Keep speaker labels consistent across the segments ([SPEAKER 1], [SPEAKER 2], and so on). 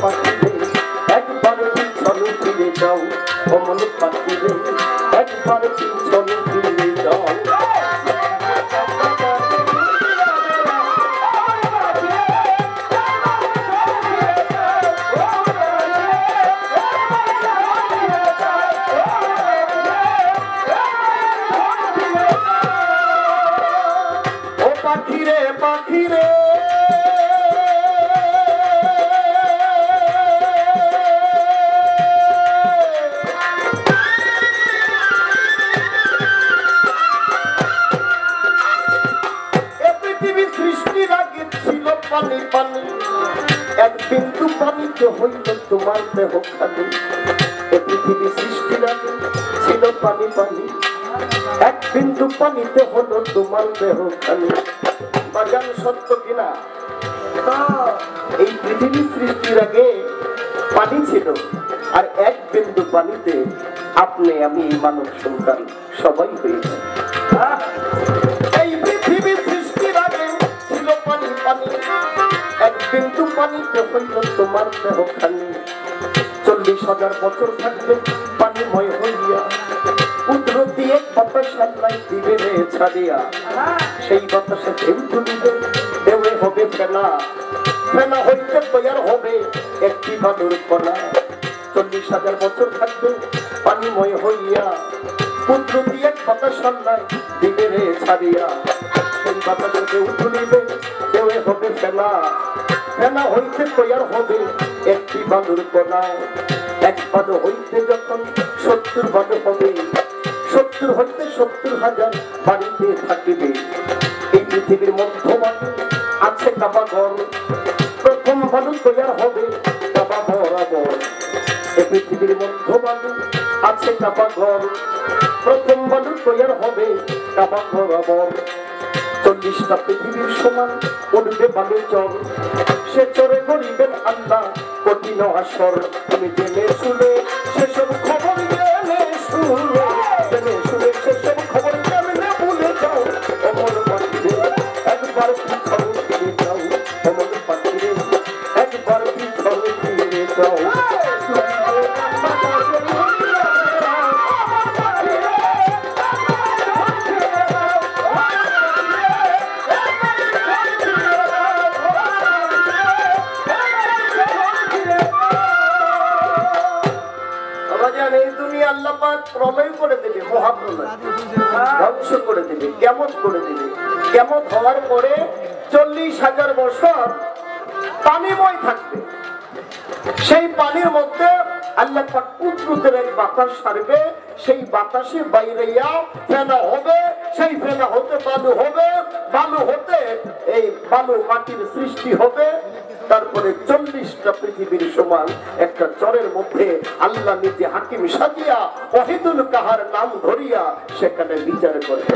[SPEAKER 1] পাখিরে একবার পিছনে ফিরে যাও, ও মন পাখিরে একবার পিছনে ফিরে যাও। পাখিরে পাখিরে পৃথিবী সৃষ্টির আগে ছিল পানি পানি, এক বিন্দু পানিতে হইল তোমার দেহ খালি। পৃথিবী সৃষ্টির আগে ছিল পানি পানি, এক বিন্দু পানিতে হলো তোমার দেহ খালি। বাজান সত্য কিনা? এই পৃথিবী সৃষ্টির আগে পানি ছিল, আর এক বিন্দু পানিতে আপনি আমি মানব সন্তান সবাই হয়েছে। এই পৃথিবী সৃষ্টির আগে ছিল পানি পানি, এক বিন্দু পানিতে হইল তোমার দেহ খালি। 40,000 বছর থাকবে পানিময় হইয়া, কুদরতি এক বাতাস আল্লাহ দিবে রে ছাড়িয়া। সেই বাতাসে ঢেউ তুলিবে, ঢেউয়ে হবে ফেনা, ফেনা হইতে তৈয়ার হবে একটি বাদুর কণা। 40,000 বছর থাকবে পানিময় হইয়া, কুদরতি এক বাতাস আল্লাহ দিবে রে ছাড়িয়া। সেই বাতাসে ঢেউ তুলিবে, ঢেউয়ে হবে ফেনা, ফেনা হইতে তৈয়ার হবে একটি বাদুর কণা। এক বাদ হইতে যখন 70 বাদ হবে, 70 হইতে 70,000 বাড়িতে থাকিবে। এই পৃথিবীর মধ্যমানে আছে কাবা ঘর, প্রথম বালু তৈয়ার হবে কাবা বরাবর। এই পৃথিবীর মধ্যমানে আছে কাবা ঘর, প্রথম বালু তৈয়ার হবে কাবা বরাবর। 40টা পৃথিবীর সমান উঠবে বালু চর, সে চরে গরিবের আল্লাহ কঠিন আসর। তুমি জেনে শুনে সেসব খবর জেনে শুনে, জেনে শুনে সেসব খবর কেমনে ভুলে যাও। অমর পাখিরে একবার পিছনে ফিরে যাও, অমর পাখিরে একবার পিছনে ফিরে যাও। এই দুনিয়া আল্লাহ পাক প্রলয় করে দেবে, মহাপ্রলয় ধ্বংস করে দেবে, কিয়ামত করে দেবে। কিয়ামত হওয়ার পরে 40,000 বছর পানিময় থাকবে। সেই পানির মধ্যে আল্লাহ পাক কুদরতের এক বাতাস ছাড়বে, সেই বাতাসে বাইরেয়া ফেনা হবে, সেই ফেনা হতে বালু হবে, বালু হতে এই বালু মাটির সৃষ্টি হবে। তারপরে 40টা পৃথিবীর সমান একটা চরের মধ্যে আল্লাহ নিজে হাকিম সাজিয়া ওয়াহিদুল কাহার নাম ধরিয়া সেখানে বিচার করবে।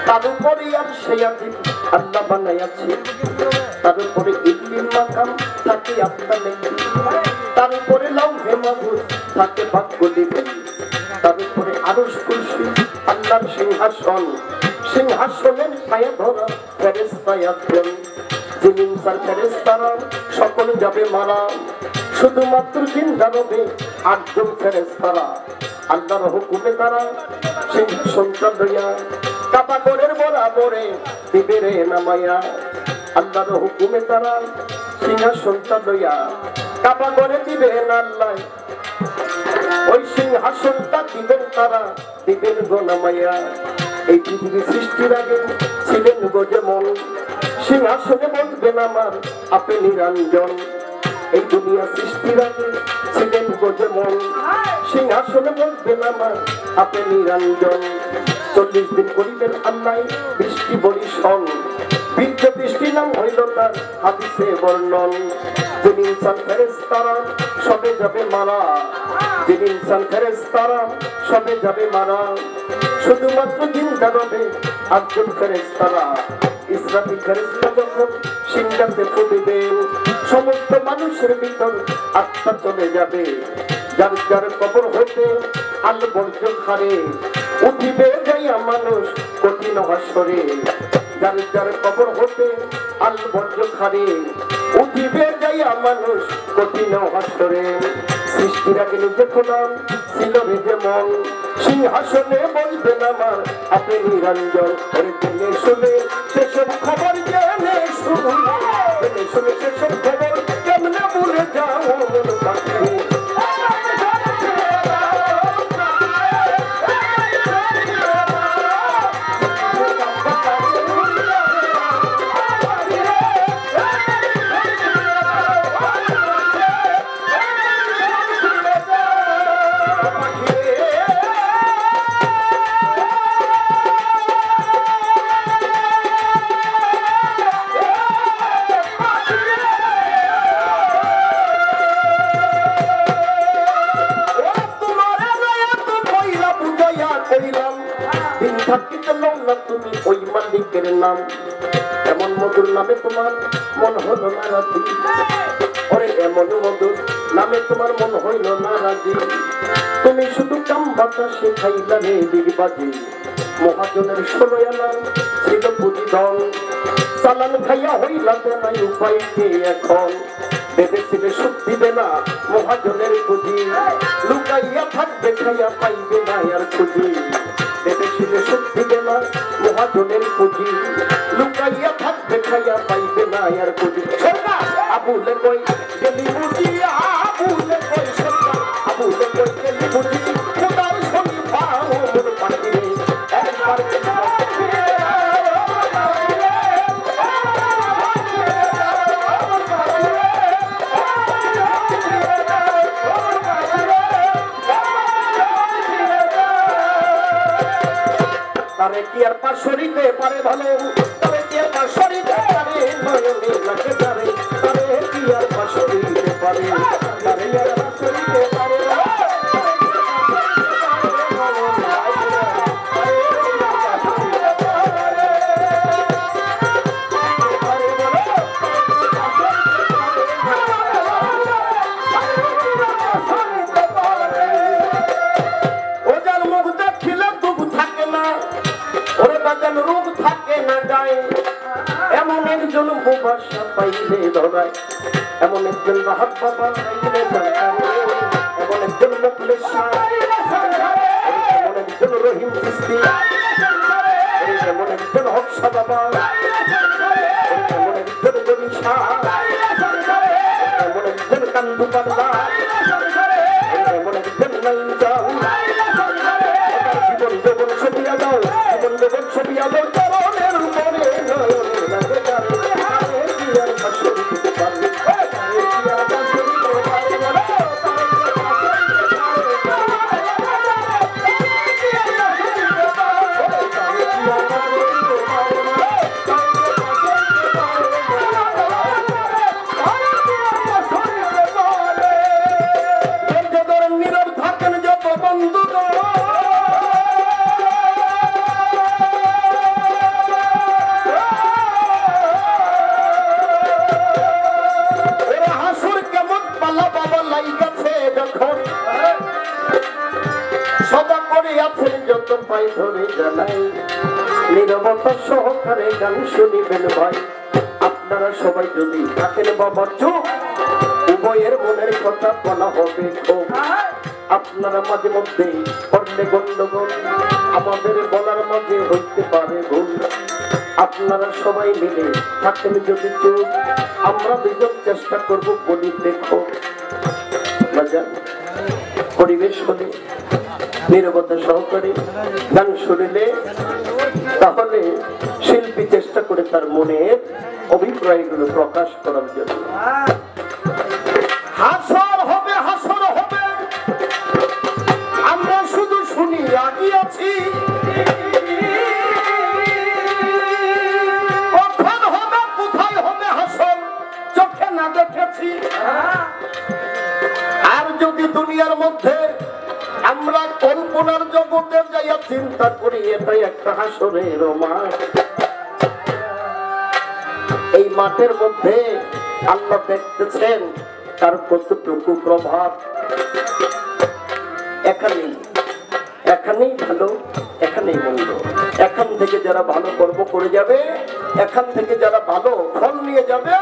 [SPEAKER 1] তার উপরে আর সেই আল্লাহ বানাইয়াছে, তার উপরে ইলমিল মাকাম থাকে আপনার নেই, তার উপরে লাউহে মাহফুজ থাকে ভাগ্য লিপি, তার উপরে আরশ কুরসি আল্লাহর সিংহাসন, সিংহাসনের ছায়া ধরা ফেরেশতা একজন। জিমিন সার ফেরেশতারা সকলে যাবে মারা, শুধুমাত্র জিন্দা রবে 8 জন ফেরেশতারা। আল্লাহর হুকুমে তারা সিংহাসনটা লইয়া কাবা ঘরের বরাবরে দিবে রে নামাইয়া। আল্লাহর হুকুমে তারা সিংহাসনটা লইয়া কাবা ঘরে দিবেন আল্লাহ, ওই সিংহাসনটা দিবেন তারা, দিবেন গো নামাইয়া। এই পৃথিবী সৃষ্টির আগে ছিলেন গো যেমন, সিংহাসনে বসবেন আমার আপে নিরঞ্জন। এই দুনিয়া সৃষ্টির আগে ছিলেন গো যেমন, সিংহাসনে বসবেন আমার আপে নিরঞ্জন। 40 দিন করিবেন আল্লাহ বৃষ্টি বরিশন, বীর্য সৃষ্টি নাম হইল তার হাদিসে বর্ণন। জিন ইনসান ফেরেশতারা সবে যাবে মারা, জিন ইনসান ফেরেশতারা সবে যাবে মারা, শুধুমাত্র জিন্দা রবে 8 জন ফেরেশতারা। ইসরাফিল ফেরেশতা যখন সিংহাসনে ফু দিবেন, সমস্ত মানুষের ভিতর আত্মা চলে যাবে। যার যার কবর হতে আল বর্জ্য খারে, উঠিবে যাইয়া মানুষ কঠিন হাসরে। যার যার কবর হতে আল বর্জ্য খারে, উঠিবে যাইয়া মানুষ কঠিন হাসরে। সৃষ্টির আগে নিজে খোদা ছিল রে যেমন, সিংহাসনে বলবেন আমার আপনি নিরঞ্জন। ওরে জেনে শুনে সেসব খবর জেনে শুনে সেসব খবর কেমনে ভুলে যাও মন পাখি। তুমি ওই মালিকের নাম, এমন মধুর নামে তোমার মন হলো না রাজি। ওরে এমন মধুর নামে তোমার মন হইল না রাজি। তুমি শুধু কাম বাতাসে খাইলা রে দিগবাজি। মহাজনের 16 আনা ছিল পুঁজি দল, চালান খাইয়া হইলা নাই উপায় কি এখন। ভেবেছিলে সুখ দিবে না মহাজনের পুঁজি, লুকাইয়া থাকবে খাইয়া পাইবে না আর খুঁজি। ভেবেছিলে সুখ দিবে না মহাজনের পুঁজি, লুকাইয়া থাকবে খাইয়া পাইবে না আর খুঁজি। আবুলে কই গেলি বুঝি, আবুলে কই সরকার, আবুলে কই গেলি বুঝি, খোদার শরীফা ওমর পাখি রে একবার তারে কি আর পাশরিতে পারে ভালো, তারে কি আর পাশরিতে পারে নয়নে লাগে তারে, তারে কি আর পাশরিতে পারে, তারে আর পাশরিতে পারে। রোগ থাকে না গায়ে, এমন একজন মুবাসা পাইলে ধরায়, এমন একজন রাহাত বাবা পাইলে ধরায়, এমন একজন মুখলেস শাহ, এমন একজন রহিম চিশতি, এমন একজন হকশা বাবা, এমন একজন গনি শাহ, এমন একজন কান্দু পাল্লা, এমন একজন নাইন চাও। জীবন জীবন ছবিয়া দাও, জীবন জীবন ছবিয়া দাও, চরণের উপরে নয়নে লাগে তারে, তারে কি আর পাশরি দিতে পারবে, তারে কি আর পাশরি দিতে পারবে না, নীরব থাকেন যত বন্ধু যত পাই ধরে জানাই, নীরবতা সহকারে গান শুনিবেন ভাই। আপনারা সবাই যদি থাকেন বাবা চুপ, উভয়ের মনের কথা বলা হবে খুব। আপনারা মাঝে মধ্যে করলে গন্ডগোল, আমাদের বলার মাঝে হইতে পারে ভুল। আপনারা সবাই মিলে থাকেন যদি চুপ, আমরা দুজন চেষ্টা করব বলি দেখো মজা পরিবেশ হলে নীরবতা সহকারে গান শুনিলে, তাহলে শিল্পী চেষ্টা করে তার মনের অভিপ্রায়গুলো প্রকাশ করার জন্য। হাসর হবে, হাসর হবে, আমরা শুধু শুনি রাজি আছি। কখন হবে যদি দুনিয়ার মধ্যে আমরা কল্পনার জগতে যাইয়া চিন্তা করি এটাই একটা হাসরের মাঠ, এই মাঠের মধ্যে আল্লাহ দেখতেছেন তার কতটুকু প্রভাব। এখানেই ভালো, এখানেই মন্দ। এখান থেকে যারা ভালো কর্ম করে যাবে, এখান থেকে যারা ভালো ফল নিয়ে যাবে,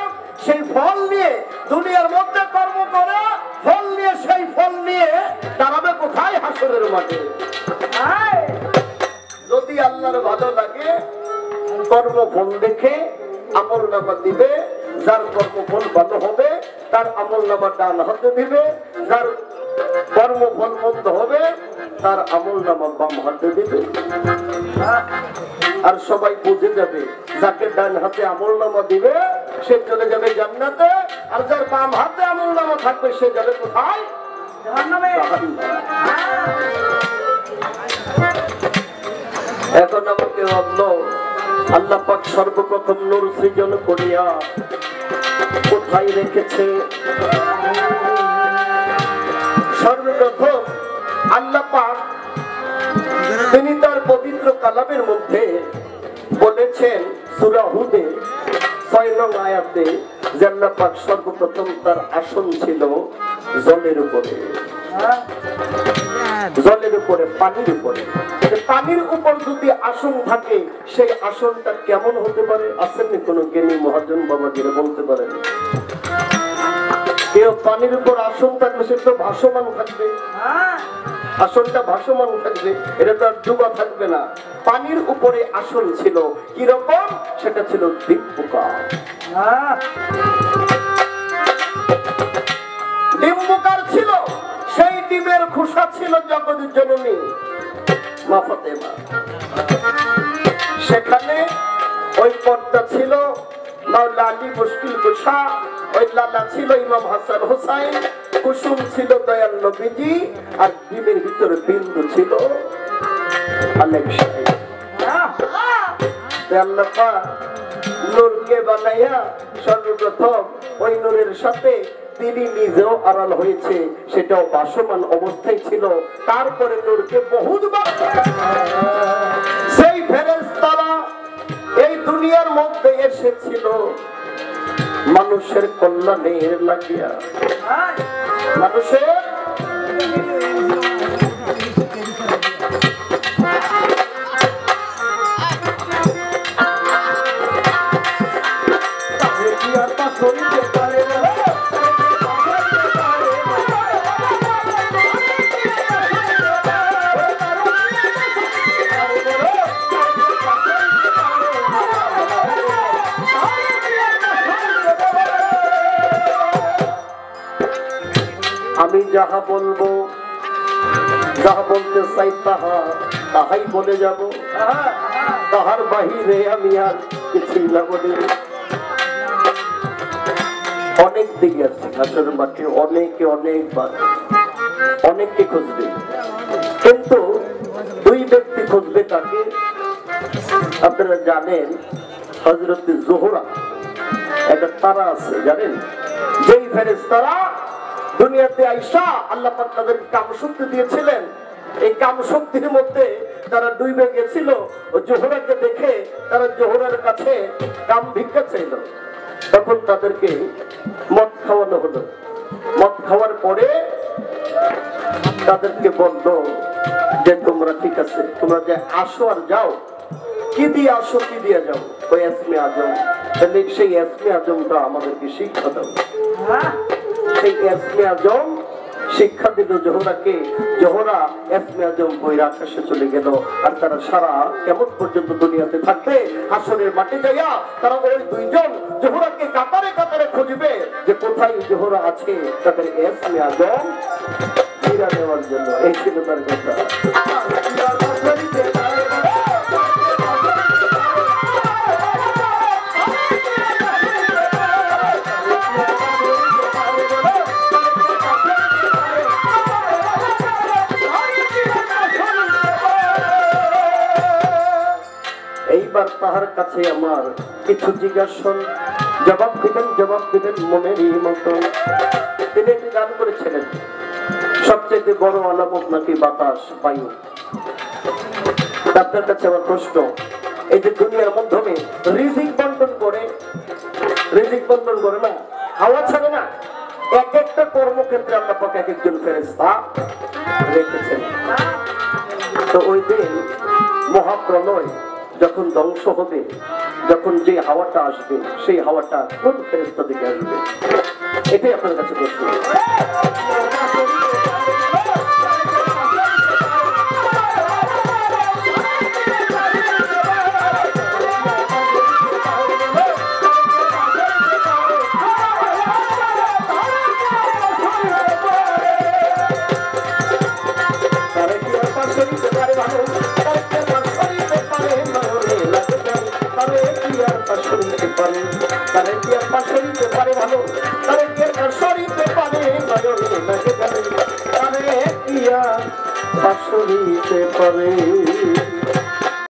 [SPEAKER 1] সেই ফল নিয়ে দুনিয়ার মধ্যে কর্ম করে ফল নিয়ে, সেই ফল নিয়ে দাঁড়াবে কোথায়? হাসরের মাঠে। যদি আল্লাহর ভালো লাগে কর্মফল দেখে আমল নামা দিবে, যার কর্মফল ভালো হবে তার আমল নামা ডান হাতে দিবে, যার কর্মফল মন্দ হবে তার আমল নামা বাম হাতে দিবে। আর সবাই বুঝে যাবে যাকে ডান হাতে আমল নামা দিবে সে চলে যাবে জান্নাতে, আর যার বাম হাতে আমল নামা থাকবে সে যাবে কোথায়? জাহান্নামে। এখন আমাকে আল্লাহ পাক সর্বপ্রথম নূর সৃজন করিয়া কোথায় রেখেছে? সর্বপ্রথম আল্লাহ পাক তিনি তার পবিত্র কালামের মধ্যে বলেছেন সূরা হুদে 6 নং আয়াতে যে আল্লাহ পাক সর্বপ্রথম তার আসন ছিল জলের উপরে, জলের উপরে, পানির উপরে। পানির উপর যদি আসন থাকে সেই আসনটা কেমন হতে পারে? আসেননি কোন জ্ঞানী মহাজন বাবাজিরা বলতে পারেন? কেউ পানির উপর আসন থাকলে সে তো ভাসমান থাকবে, আসনটা ভাসমান থাকবে, এটা তো আর ডুবা থাকবে না। পানির উপরে আসন ছিল কিরকম? সেটা ছিল ডিম্বুকা। ডিম্বুকার ছিল, সেই ডিমের খোসা ছিল জগৎ জননী মা ফাতেমা। সেখানে ওই পর্দা ছিল মাওলা আলী মুশকিল কুশা, ওই লালা ছিল ইমাম হাসান হুসাইন, কুসুম ছিল দয়াল নবীজি, আর ডিমের ভিতরে বিন্দু ছিল আলেকশাই। আল্লাহ পাক নূরকে বানাইয়া সর্বপ্রথম ওই নূরের সাথে তিনি নিজেও আড়াল হয়েছে, সেটাও ভাসমান অবস্থায় ছিল। তারপরে নূরকে বহুতবার সেই ফেরেশতারা এই দুনিয়ার মধ্যে এসেছিল মানুষের কল্যাণের লাগিয়া, মানুষের আমি যাহা বলবো, যাহা বলতে চাই তাহাই বলে যাব, তাহার বাহিরে আমি আর কিছুই না বলি। অনেক দিকে আছে ঘাসের মাঠে, অনেকে অনেকবার অনেককে খুঁজবে, কিন্তু দুই ব্যক্তি খুঁজবে কাকে? আপনারা জানেন হযরত যোহরা একটা তারা আছে, জানেন? যেই ফেরেশতারা দুনিয়াতে আইসা আল্লাহ পাক তাদেরকে কামশক্তি দিয়েছিলেন, এই কামশক্তির মধ্যে তারা ডুবে গেছিল। জোহরাকে দেখে তারা জোহরার কাছে কাম ভিক্ষা চাইল, তখন তাদেরকে মদ খাওয়ানো হলো। মদ খাওয়ার পরে তাদেরকে বলল যে তোমরা ঠিক আছে, তোমরা যে আসো আর যাও, কি দিয়ে আসো, কি দিয়ে যাও? ওই ইসমে আজম। তাহলে সেই ইসমে আজমটা আমাদেরকে শিক্ষা দাও। সেই ইসমে আজম শিক্ষা দিল জোহরাকে। জোহরা ইসমে আজম বইরা আকাশে চলে গেল, আর তারা সারা কেমন পর্যন্ত দুনিয়াতে থাকবে। হাসরের মাঠে যাইয়া তারা ওই দুইজন জোহরাকে কাতারে কাতারে খুঁজবে যে কোথায় জোহরা আছে, তাদের ইসমে আজম ফিরা দেওয়ার জন্য। এই ছিল তার কথা। এইবার তাহার কাছে আমার কিছু জিজ্ঞাসা, জবাব দিবেন মনেরই মতো। তিনি একটি গান করেছিলেন, চাইতে বড় আলামত নাকি বাতাস বায়ু? আপনার কাছে আমার প্রশ্ন, এই যে দুনিয়ার মাধ্যমে রিজিক বন্টন করে না, হাওয়া ছাড়ে না, এক একটা কর্মক্ষেত্রে আল্লাহ পাক এক একজন ফেরেশতা রেখেছেন। তো ওই দিন মহাপ্রলয় যখন ধ্বংস হবে, যখন যে হাওয়াটা আসবে, সেই হাওয়াটা কোন ফেরেশতা থেকে আসবে? এটাই আপনার কাছে প্রশ্ন। পারে